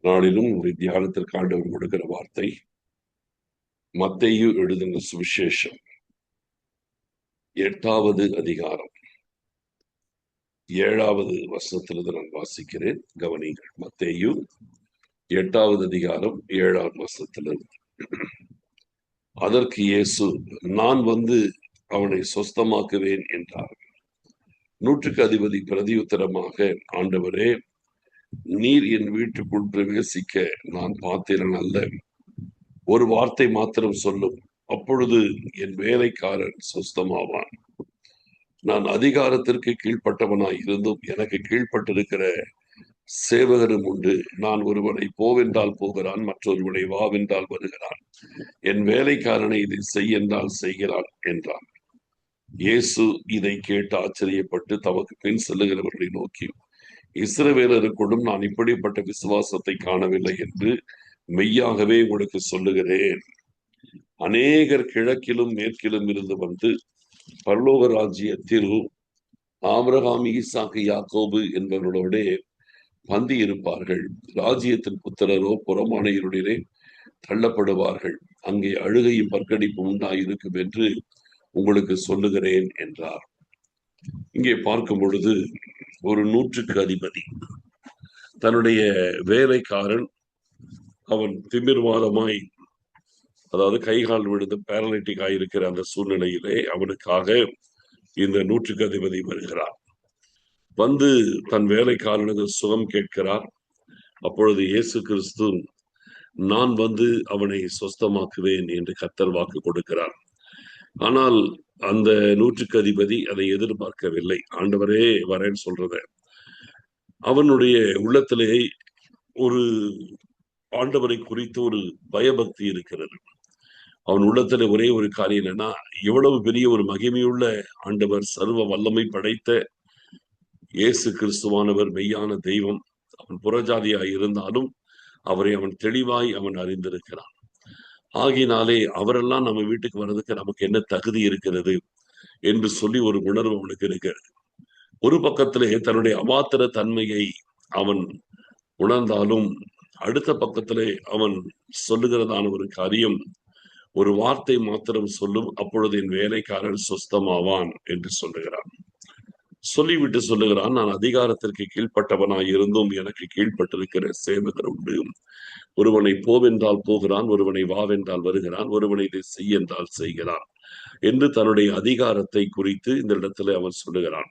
நாளிலும் உங்களுடைய தியானத்திற்கு ஆண்டவர் கொடுக்கிற வார்த்தை மத்தேயு எழுதின சுவிசேஷம் 8வது அதிகாரம் 7வது வசனத்திலிருந்து நான் வாசிக்கிறேன். கவனிங்கள். மத்தேயு 8வது அதிகாரம் 7வது வசனத்திலிருந்து. அதற்கு இயேசு, நான் வந்து அவனை சொஸ்தமாக்குவேன் என்றார். நூற்றுக்கு அதிபதி பிரதியுத்தரமாக, ஆண்டவரே, நீர் என் வீட்டுக்குள் பிரவேசிக்க நான் பாத்திரன் அல்ல. ஒரு வார்த்தை மாத்திரம் சொல்லும், அப்பொழுது என் வேலைக்காரன் சொஸ்தமாவான். நான் அதிகாரத்திற்கு கீழ்ப்பட்டவனாய் இருந்தும் எனக்கு கீழ்ப்பட்டிருக்கிற சேவகரும் உண்டு. நான் ஒருவனை போவென்றால் போகிறான், மற்றொருவனை வாவென்றால் வருகிறான். என் வேலைக்காரனை இதை செய் என்றால் செய்கிறான் என்றான். இயேசு இதை கேட்டு ஆச்சரியப்பட்டு தமக்கு பின் செல்லுகிறவர்களை நோக்கி, இஸ்ரவேலருக்குள்ளும் நான் இப்படிப்பட்ட விசுவாசத்தை காணவில்லை என்று மெய்யாகவே உங்களுக்கு சொல்லுகிறேன். அநேகர் கிழக்கிலும் மேற்கிலும் இருந்து வந்து பரலோக ராஜ்யத்தில் ஆபிரகாம், ஈசாக்கு, யாக்கோபு என்பவர்களோட பந்தி இருப்பார்கள். ராஜ்யத்தின் புத்திரரோ புறமான இருளிலே தள்ளப்படுவார்கள். அங்கே அழுகையும் பற்கடிப்பும் உண்டாயிருக்கும் என்று உங்களுக்கு சொல்லுகிறேன் என்றார். இங்கே பார்க்கும் பொழுது ஒரு நூற்றுக்கு அதிபதி தன்னுடைய வேலைக்காரன் அவன் திமிர்வாதமாய், அதாவது கைகால் விழுந்து பேரலைட்டிக் ஆயிருக்கிற அந்த சூழ்நிலையிலே அவனுக்காக இந்த நூற்றுக்கு அதிபதி வருகிறார். வந்து தன் வேலைக்காரனுக்கு சுகம் கேட்கிறார். அப்பொழுது இயேசு கிறிஸ்து, நான் வந்து அவனை சொஸ்தமாக்குவேன் என்று கர்த்தர் வாக்கு கொடுக்கிறார். ஆனால் அந்த நூற்றுக்கு அதிபதி அதை எதிர்பார்க்கவில்லை. ஆண்டவரே வரேன்னு சொல்றத அவனுடைய உள்ளத்திலே ஒரு ஆண்டவரை குறித்து ஒரு பயபக்தி இருக்கிறது. அவன் உள்ளத்துல ஒரே ஒரு காரியம் என்னன்னா, எவ்வளவு பெரிய ஒரு மகிமையுள்ள ஆண்டவர், சர்வ வல்லமை படைத்த இயேசு கிறிஸ்துவானவர் மெய்யான தெய்வம். அவன் புறஜாதியாய் இருந்தாலும் அவரை அவன் தெளிவாய் அவன் அறிந்திருக்கிறான். ஆகினாலே அவரெல்லாம் நம்ம வீட்டுக்கு வர்றதுக்கு நமக்கு என்ன தகுதி இருக்கிறது என்று சொல்லி ஒரு உணர்வு அவனுக்கு இருக்கிறது. ஒரு பக்கத்திலே தன்னுடைய அபாத்திர தன்மையை அவன் உணர்ந்தாலும், அடுத்த பக்கத்திலே அவன் சொல்லுகிறதான ஒரு காரியம், ஒரு வார்த்தை மாத்திரம் சொல்லும், அப்பொழுது என் வேலைக்காரன் சொஸ்தமாவான் என்று சொல்லுகிறான். சொல்லிவிட்டு சொல்லுகிறான், நான் அதிகாரத்திற்கு கீழ்ப்பட்டவனாய் இருந்தும் எனக்கு கீழ்ப்பட்டிருக்கிற சேவகர் உண்டு. ஒருவனை போவென்றால் போகிறான், ஒருவனை வாவென்றால் வருகிறான், ஒருவனை இதை செய் என்றால் செய்கிறான் என்று தன்னுடைய அதிகாரத்தை குறித்து இந்த இடத்துல அவன் சொல்லுகிறான்.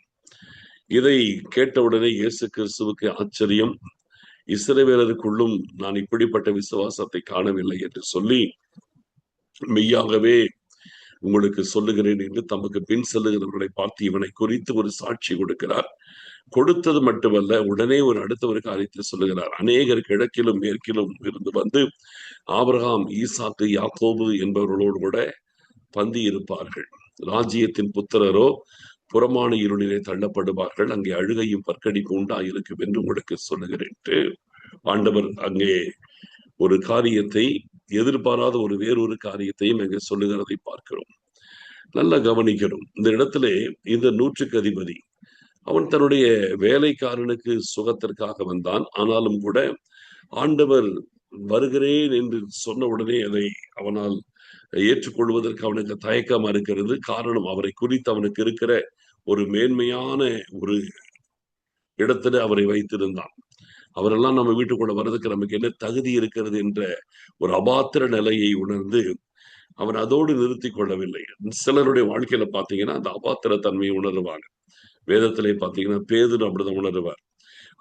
இதை கேட்டவுடனே இயேசு கிறிஸ்துவுக்கு ஆச்சரியம். இஸ்ரவேலருக்குள்ளும் நான் இப்படிப்பட்ட விசுவாசத்தை காணவில்லை என்று சொல்லி, மெய்யாகவே உங்களுக்கு சொல்லுகிறேன் என்று தமக்கு பின் செல்லுகிறவர்களை பார்த்து இவனை குறித்து ஒரு சாட்சி கொடுக்கிறார். கொடுத்தது மட்டுமல்ல, உடனே ஒரு அடுத்த ஒரு காரியத்தை சொல்லுகிறார். அநேகர் கிழக்கிலும் மேற்கிலும் இருந்து வந்து ஆபிரகாம், ஈசாக்கு, யாக்கோபு என்பவர்களோடு கூட பந்தி இருப்பார்கள். ராஜ்யத்தின் புத்திரரோ புறமான இருளிலே தள்ளப்படுவார்கள். அங்கே அழுகையும் பற்கடிப்பும் உண்டாயிருக்கும் என்று உங்களுக்கு சொல்லுகிறேன். ஆண்டவர் அங்கே ஒரு காரியத்தை, எதிர்பாராத ஒரு வேறொரு காரியத்தையும் அங்கே சொல்லுகிறதை பார்க்கிறோம். நல்லா கவனிக்கணும். இந்த இடத்துல இந்த நூற்றுக்கு அதிபதி அவன் தன்னுடைய வேலைக்காரனுக்கு சுகத்திற்காக வந்தான். ஆனாலும் கூட ஆண்டவர் வருகிறேன் என்று சொன்ன உடனே அதை அவனால் ஏற்றுக்கொள்வதற்கு அவனுக்கு தயக்கமா இருக்கிறது. காரணம், அவரை குறித்து அவனுக்கு இருக்கிற ஒரு மேன்மையான ஒரு இடத்துல அவரை வைத்திருந்தான். அவரெல்லாம் நம்ம வீட்டுக்குள்ள வர்றதுக்கு நமக்கு என்ன தகுதி இருக்கிறது என்ற ஒரு அபாத்திர நிலையை உணர்ந்து அவன் அதோடு நிறுத்தி கொள்ளவில்லை. சிலருடைய வாழ்க்கையில பாத்தீங்கன்னா அந்த அபாத்திர தன்மையை உணருவாங்க. வேதத்திலே பாத்தீங்கன்னா பேதுரு அப்படிதான் உணருவார்.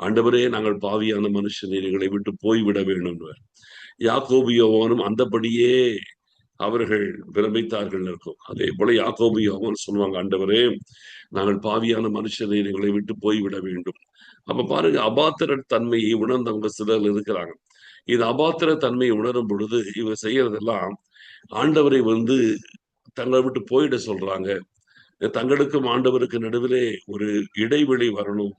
ஆண்டவரே, நாங்கள் பாவியான மனுஷனை எங்களை விட்டு போய்விட வேண்டும். யாக்கோபு யோவானும் அந்தபடியே அவர்கள் பிரமித்தார்கள் இருக்கும். அதே போல யாக்கோபு யோவான் சொல்லுவாங்க, ஆண்டவரே, நாங்கள் பாவியான மனுஷனை எங்களை விட்டு போய்விட வேண்டும். அப்ப பாருங்க, அபாத்திர தன்மையை உணர்ந்தவங்க சிலர் இருக்கிறாங்க. இது அபாத்திர தன்மையை உணரும் பொழுது இவங்க செய்யறதெல்லாம் ஆண்டவரை வந்து தங்களை விட்டு போயிட சொல்றாங்க. தங்களுக்கும் ஆண்டவருக்கு நடுவிலே ஒரு இடைவெளி வரணும்.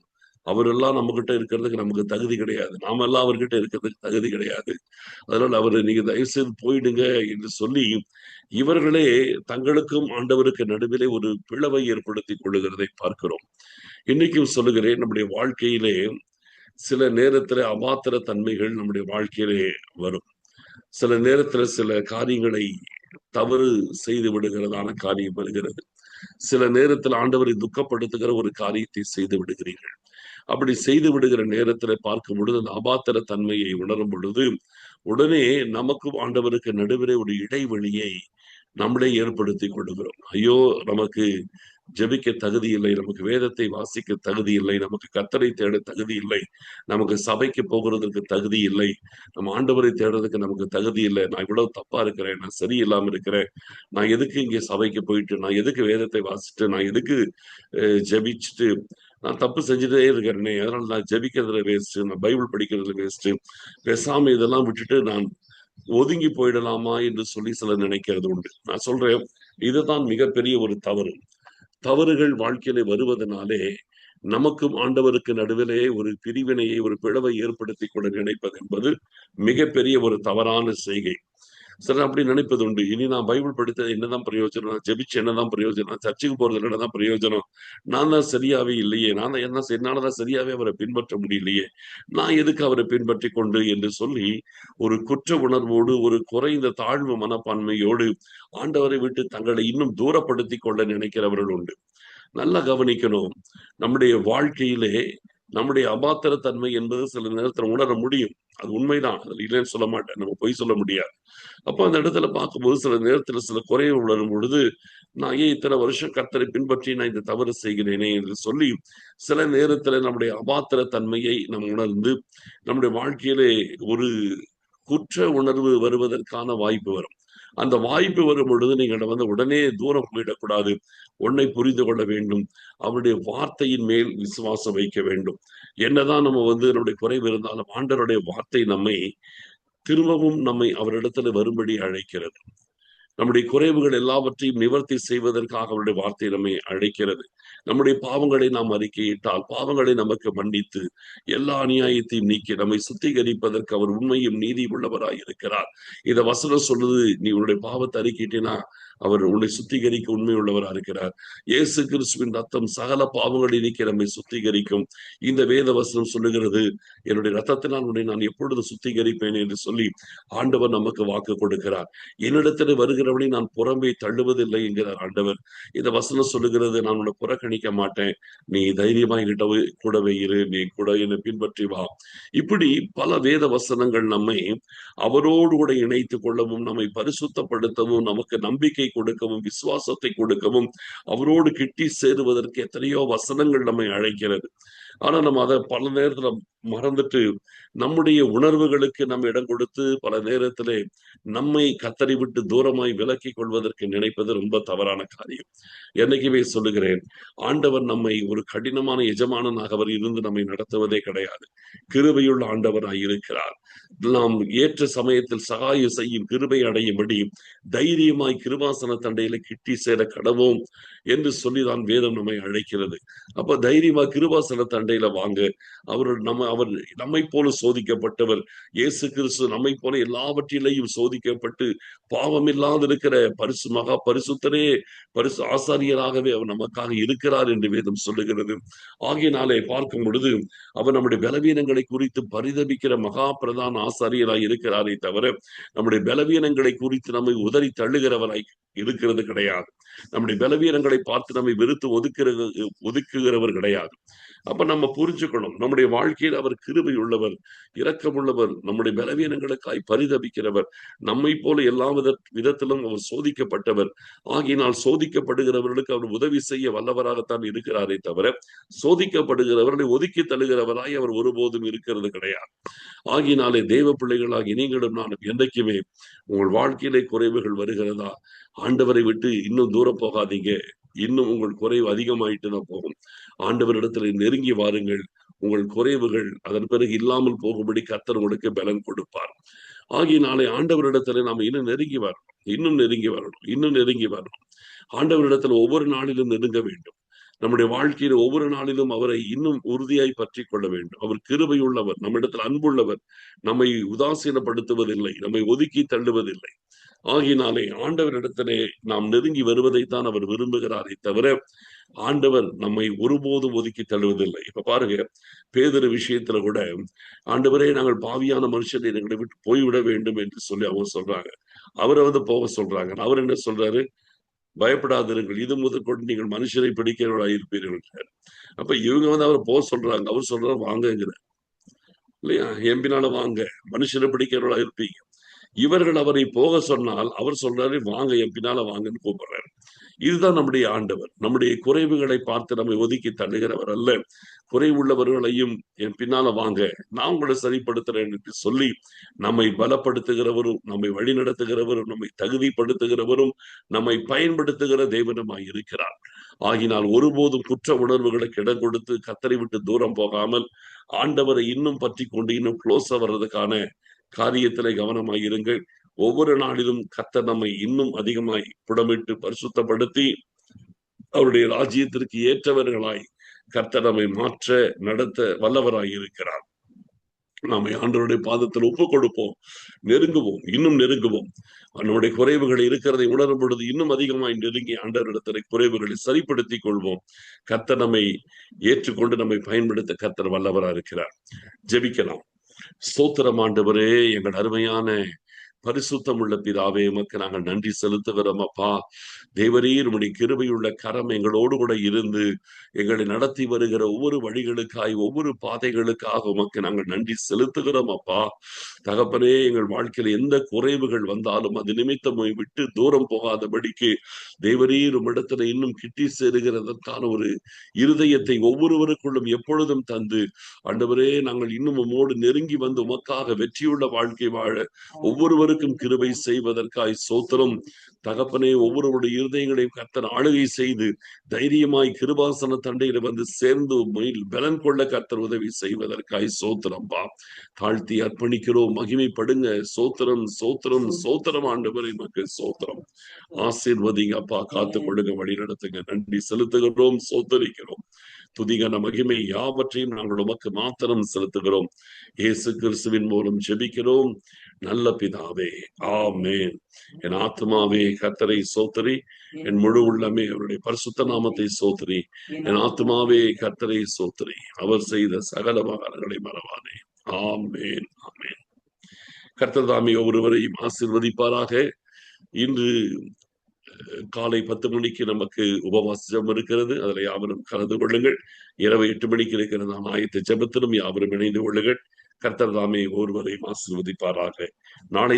அவரெல்லாம் நம்ம கிட்ட இருக்கிறதுக்கு நமக்கு தகுதி கிடையாது, நாம எல்லாம் அவர்கிட்ட இருக்கிறதுக்கு தகுதி கிடையாது, அதனால அவரு நீங்க தயவு செய்து போயிடுங்க என்று சொல்லி இவர்களே தங்களுக்கும் ஆண்டவருக்கு நடுவிலே ஒரு பிளவை ஏற்படுத்தி கொள்ளுகிறதை பார்க்கிறோம். இன்னைக்கும் சொல்லுகிறேன், நம்முடைய வாழ்க்கையிலே சில நேரத்துல அபாத்திர தன்மைகள் நம்முடைய வாழ்க்கையிலே வரும். சில நேரத்துல சில காரியங்களை தவறு செய்து விடுகிறதான காரியம் வருகிறது. சில நேரத்தில் ஆண்டவரை துக்கப்படுத்துகிற ஒரு காரியத்தை செய்து விடுகிறீர்கள். அப்படி செய்து விடுகிற நேரத்துல பார்க்கும் பொழுது அந்த அபாத்திர தன்மையை உணரும் பொழுது உடனே நமக்கும் ஆண்டவருக்கு நடுவிலே ஒரு இடைவெளியை நம்மளே ஏற்படுத்தி கொள்ளுகிறோம். ஐயோ, நமக்கு ஜெபிக்க தகுதி இல்லை, நமக்கு வேதத்தை வாசிக்க தகுதி இல்லை, நமக்கு கர்த்தரை தேட தகுதி இல்லை, நமக்கு சபைக்கு போகிறதுக்கு தகுதி இல்லை, நம்ம ஆண்டவரை தேடுறதுக்கு நமக்கு தகுதி இல்லை, நான் இவ்வளவு தப்பா இருக்கிறேன், நான் சரியில்லாம இருக்கிறேன், நான் எதுக்கு இங்கே சபைக்கு போயிட்டு, நான் எதுக்கு வேதத்தை வாசிட்டு, நான் எதுக்கு ஜெபிச்சுட்டு, நான் தப்பு செஞ்சுட்டே இருக்கிறேனே, அதனால நான் ஜெபிக்கிறதுல வேஸ்ட், நான் பைபிள் படிக்கிறதுல வேஸ்ட், பேசாம இதெல்லாம் விட்டுட்டு நான் ஒதுங்கி போயிடலாமா என்று சொல்லி சிலர் நினைக்கிறது உண்டு. நான் சொல்றேன், இதுதான் மிகப்பெரிய ஒரு தவறு. தவறுகள் வாழ்க்கையிலே வருவதனாலே நமக்கும் ஆண்டவருக்கு நடுவிலே ஒரு பிரிவினையை, ஒரு பிளவை ஏற்படுத்தி கொள்ள நினைப்பது என்பது மிகப்பெரிய ஒரு தவறான செய்கை. சிலர் அப்படி நினைப்பது உண்டு. இனி நான் பைபிள் படித்தது என்னதான் பிரயோஜனம், நான் ஜெபிச்சு என்னதான் பிரயோஜனம், சர்ச்சுக்கு போறது என்னதான் பிரயோஜனம், நான் தான் சரியாவே இல்லையே, நான் தான் என்னாலதான் சரியாவே அவரை பின்பற்ற முடியலையே, நான் எதுக்கு அவரை பின்பற்றி கொண்டு என்று சொல்லி ஒரு குற்ற உணர்வோடு, ஒரு குறைந்த தாழ்வு மனப்பான்மையோடு ஆண்டவரை விட்டு தங்களை இன்னும் தூரப்படுத்தி கொள்ள நினைக்கிறவர்கள் உண்டு. நல்லா கவனிக்கணும். நம்முடைய வாழ்க்கையிலே நம்முடைய அபாத்திர தன்மை என்பது சில நேரத்தில் உணர முடியும். அது உண்மைதான், அது இல்லைன்னு சொல்ல மாட்டேன், நம்ம பொய் சொல்ல முடியாது. அப்ப அந்த இடத்துல பார்க்கும்போது சில நேரத்துல சில குறைவு உணரும் பொழுது, நான் ஏன் இத்தனை வருஷம் கர்த்தரை பின்பற்றி நான் இந்த தவறு செய்கிறேனே என்று சொல்லி சில நேரத்துல நம்முடைய அபாத்திர தன்மையை நாம் உணர்ந்து நம்முடைய வாழ்க்கையிலே ஒரு குற்ற உணர்வு வருவதற்கான வாய்ப்பு வரும். அந்த வாய்ப்பு வரும் பொழுது நீங்கள் உடனே தூரம் போயிடக்கூடாது. உன்னை புரிந்து கொள்ள வேண்டும். அவருடைய வார்த்தையின் மேல் விசுவாசம் வைக்க வேண்டும். என்னதான் நம்ம நம்முடைய குறைவு இருந்தாலும் ஆண்டவருடைய வார்த்தை நம்மை அவரிடத்துல வரும்படி அழைக்கிறது. நம்முடைய குறைவுகள் எல்லாவற்றையும் நிவர்த்தி செய்வதற்காக அவருடைய வார்த்தை நம்மை அழைக்கிறது. நம்முடைய பாவங்களை நாம் அறிக்கையிட்டால் பாவங்களை நமக்கு மன்னித்து எல்லா அநியாயத்தையும் நீக்கி நம்மை சுத்திகரிப்பதற்கு அவர் உண்மையும் நீதி உள்ளவராய் இருக்கிறார். இத வசனம் சொல்லுது, நீ உன்னுடைய பாவத்தை அறிக்கையிட்டேனா அவர் உன்னை சுத்திகரிக்க உண்மை உள்ளவரா இருக்கிறார். இயேசு கிறிஸ்துவின் ரத்தம் சகல பாவங்களை நீக்கி நம்மை சுத்திகரிக்கும். இந்த வேத வசனம் சொல்லுகிறது, என்னுடைய ரத்தத்தினால் உன்னை நான் எப்பொழுது சுத்திகரிப்பேன் என்று சொல்லி ஆண்டவர் நமக்கு வாக்கு கொடுக்கிறார். என்னிடத்தில் வருகிறவனை நான் புறம்பே தள்ளுவதில்லை என்கிறார் ஆண்டவர். இந்த வசனம் சொல்லுகிறது, நான் உன்னை புறக்கணிக்க மாட்டேன், நீ தைரியமா என்கிட்ட கூடவே இரு, நீ கூட என்னை பின்பற்றி வா. இப்படி பல வேத வசனங்கள் நம்மை அவரோடு கூட இணைத்துக் கொள்ளவும், நம்மை பரிசுத்தப்படுத்தவும், நமக்கு நம்பிக்கை கொடுக்கவும், விசுவாசத்தை கொடுக்கவும், அவரோடு கிட்டி சேருவதற்கு எத்தனையோ வசனங்கள் நம்மை அழைக்கிறது. ஆனா நம்ம அதை பல நேரத்துல மறந்துட்டு நம்முடைய உணர்வுகளுக்கு நம்ம இடம் கொடுத்து பல நேரத்திலே நம்மை கத்தரி விட்டு தூரமாய் விலக்கி கொள்வதற்கு நினைப்பது ரொம்ப தவறான காரியம். என்னைக்குமே சொல்லுகிறேன், ஆண்டவர் நம்மை ஒரு கடினமான எஜமானனாக அவர் இருந்து நம்மை நடத்துவதே கிடையாது. கிருபையுள்ள ஆண்டவராய் இருக்கிறார். நாம் ஏற்ற சமயத்தில் சகாயம் செய்யும் கிருபை அடையும்படி தைரியமாய் கிருபாசன தண்டையில கிட்டி சேர கடவோம் என்று சொல்லிதான் வேதம் நம்மை அழைக்கிறது. அப்ப தைரியமா கிருபாசன தண்டையில வாங்க. அவர் நம்மை போல சோதிக்கப்பட்டவர். இயேசு கிறிஸ்து நம்மை போல எல்லாவற்றிலையும் சோதிக்கப்பட்டு பாவம் இல்லாது இருக்கிற மகா பரிசுத்தரே, ஆசாரியராகவே அவர் நமக்காக இருக்கிறார் என்று வேதம் சொல்லுகிறது. ஆகியனாலே பார்க்கும் பொழுது அவர் நம்முடைய பலவீனங்களை குறித்து பரிதபிக்கிற மகா பிரதான ஆசாரியராய் இருக்கிறாரே தவிர நம்முடைய பலவீனங்களை குறித்து நம்மை உதறி தள்ளுகிறவராய் இருக்கிறது கிடையாது. நம்முடைய பலவீனங்களை பார்த்து நம்மை வெறுத்து ஒதுக்குகிறவர் கிடையாது. அப்ப நம்ம புரிஞ்சுக்கணும், நம்முடைய வாழ்க்கையில் அவர் கிருபை உள்ளவர், இரக்கமுள்ளவர், நம்முடைய பலவீனங்களுக்காய் பரிதபிக்கிறவர், நம்மை போல எல்லா விதத்திலும் அவர் சோதிக்கப்பட்டவர். ஆகினால் சோதிக்கப்படுகிறவர்களுக்கு அவர் உதவி செய்ய வல்லவராகத்தான் இருக்கிறாரே தவிர சோதிக்கப்படுகிறவர்களை ஒதுக்கி தள்ளுகிறவராய் அவர் ஒருபோதும் இருக்கிறது கிடையாது. ஆகினாலே தேவ பிள்ளைகளாகி நீங்களும் நானும் என்றைக்குமே உங்கள் வாழ்க்கையிலே குறைவுகள் வருகிறதா, ஆண்டவரை விட்டு இன்னும் தூரம் போகாதீங்க. இன்னும் உங்கள் குறைவு அதிகமாயிட்டு தான் போகும். ஆண்டவரிடத்துல நெருங்கி வாருங்கள். உங்கள் குறைவுகள் அதன் பிறகு இல்லாமல் போகும்படி கர்த்தர் உங்களுக்கு பலன் கொடுப்பார். ஆகினாலே ஆண்டவரிடத்துல நாம இன்னும் நெருங்கி வரணும், இன்னும் நெருங்கி வரணும், இன்னும் நெருங்கி வரணும். ஆண்டவரிடத்துல ஒவ்வொரு நாளிலும் நெருங்க வேண்டும். நம்முடைய வாழ்க்கையில ஒவ்வொரு நாளிலும் அவரை இன்னும் உறுதியாய் பற்றி கொள்ள வேண்டும். அவர் கிருபை உள்ளவர், நம்மிடத்தில் அன்புள்ளவர், நம்மை உதாசீனப்படுத்துவதில்லை, நம்மை ஒதுக்கி தள்ளுவதில்லை. ஆகினாலே ஆண்டவரிடத்திலே நாம் நெருங்கி வருவதைத்தான் அவர் விரும்புகிறாரே தவிர ஆண்டவர் நம்மை ஒருபோதும் ஒதுக்கி தள்ளுவதில்லை. இப்ப பாருங்க, பேதுரு விஷயத்துல கூட ஆண்டவரே நாங்கள் பாவியான மனுஷனை எங்களை விட்டு போய்விட வேண்டும் என்று சொல்லி அவங்க சொல்றாங்க. அவரை போக சொல்றாங்க. அவர் என்ன சொல்றாரு? பயப்படாதிருங்கள், இது முதற்கொண்டு நீங்கள் மனுஷரை பிடிக்கிறவர்களா இருப்பீர்கள். அப்ப இவங்க அவரை போக சொல்றாங்க. அவர் சொல்றாரு வாங்கங்கிற இல்லையா, எம்பினால வாங்க, மனுஷரை பிடிக்கிறவர்களா இருப்பீங்க. இவர்கள் அவரை போக சொன்னால் அவர் சொல்றாரு வாங்க, என் பின்னால வாங்கன்னு கூப்பிடுறாரு. இதுதான் நம்முடைய ஆண்டவர். நம்முடைய குறைவுகளை பார்த்து நம்மை ஒதுக்கி தள்ளுகிறவர் அல்ல. குறைவுள்ளவர்களையும் என் பின்னால வாங்க, நான் உங்களை சரிப்படுத்துறேன் என்று சொல்லி நம்மை பலப்படுத்துகிறவரும், நம்மை வழிநடத்துகிறவரும், நம்மை தகுதிப்படுத்துகிறவரும், நம்மை பயன்படுத்துகிற தேவனுமாய் இருக்கிறார். ஆகினால் ஒருபோதும் குற்ற உணர்வுகளுக்கு இடம் கொடுத்து கத்தரை விட்டு தூரம் போகாமல் ஆண்டவரை இன்னும் பற்றி கொண்டு இன்னும் க்ளோஸா வர்றதுக்கான காரியத்திலே கவனமாய் இருங்கள். ஒவ்வொரு நாளிலும் கர்த்தர் நம்மை இன்னும் அதிகமாய் புடமிட்டு பரிசுத்தப்படுத்தி அவருடைய ராஜ்யத்திற்கு ஏற்றவர்களாய் கர்த்தர் நம்மை மாற்ற நடத்த வல்லவராய் இருக்கிறார். நம்மை ஆண்டவருடைய பாதத்தில் ஒப்புக் கொடுப்போம், நெருங்குவோம், இன்னும் நெருங்குவோம். நம்முடைய குறைவுகள் இருக்கிறதை உணரும் பொழுது இன்னும் அதிகமாய் நெருங்கி ஆண்டவரிடத்தில் குறைவுகளை சரிப்படுத்திக் கொள்வோம். கர்த்தர் நம்மை ஏற்றுக்கொண்டு நம்மை பயன்படுத்த கர்த்தர் வல்லவரா இருக்கிறார். ஜெபிக்கலாம். ஸ்தோத்திரம் ஆண்டவரே, எங்கள் அருமையான பரிசுத்தம் உள்ள பிதாவே, எமக்கு நாங்கள் நன்றி செலுத்துகிறோம் அப்பா. தேவரீர் உம்முடைய கிருபையுள்ள கரம் எங்களோடு கூட இருந்து எங்களை நடத்தி வருகிற ஒவ்வொரு வழிகளுக்காய், ஒவ்வொரு பாதைகளுக்காக உமக்கு நாங்கள் நன்றி செலுத்துகிறோம் அப்பா. தகப்பனே, எங்கள் வாழ்க்கையில் எந்த குறைவுகள் வந்தாலும் அது நிமித்தம் விட்டு தூரம் போகாதபடிக்கு தேவரீர் உம்மிடத்துல இன்னும் கிட்டி சேருகிறதற்கான ஒரு இருதயத்தை ஒவ்வொருவருக்குள்ளும் எப்பொழுதும் தந்து ஆண்டவரே, நாங்கள் இன்னும் உம்மோடு நெருங்கி வந்து உமக்காக வெற்றியுள்ள வாழ்க்கை வாழ ஒவ்வொருவருக்கும் கிருபை செய்வதற்காய் ஸ்தோத்திரம் தகப்பனே. ஒவ்வொருவருடைய இருதயங்களையும் கர்த்தர் ஆளுகை செய்து தைரியமாய் கிருபாசன தண்டையில வந்து சேர்ந்து பலன் கொள்ள கர்த்தர் உதவி செய்வதற்காய் ஸ்தோத்திரம்பா. தாழ்த்தி அர்ப்பணிக்கிறோம், மகிமைப்படுங்க. ஸ்தோத்திரம் ஸ்தோத்திரம் ஸ்தோத்திரம் ஆண்டவரே, மக்கள் ஸ்தோத்திரம். ஆசீர்வதிங்க அப்பா, காத்துக் கொள்ளுங்க, வழி நடத்துங்க. நன்றி செலுத்துகிறோம், ஸ்தோத்தரிக்கிறோம். துதிகன மகிமை யாவற்றையும் நாங்கள் உமக்கு மாத்திரம் செலுத்துகிறோம். இயேசு கிறிஸ்துவின் மூலம் ஜெபிக்கிறோம் நல்ல பிதாவே, ஆமென். என் ஆத்மாவே கர்த்தரை சோத்தரி, என் முழு உள்ளமே அவருடைய பரிசுத்த நாமத்தை சோத்தரி. என் ஆத்மாவே கர்த்தரை சோத்தரி, அவர் செய்த சகல உபகாரங்களை மறவாதே. ஆமென் ஆமென். கர்த்தர் தாமே ஒருவரையும் ஆசீர்வதிப்பாராக. இன்று காலை 10 மணிக்கு நமக்கு உபவாசம் இருக்கிறது. அதில் யாவரும் கலந்து கொள்ளுங்கள். இரவு 8 மணிக்கு இருக்கிறது ஆயத்த ஜெபத்திலும் யாவரும் இணைந்து கொள்ளுங்கள். கர்த்தர் தாமே ஒருவரையும் ஆசீர்வதிப்பாராக. நாளை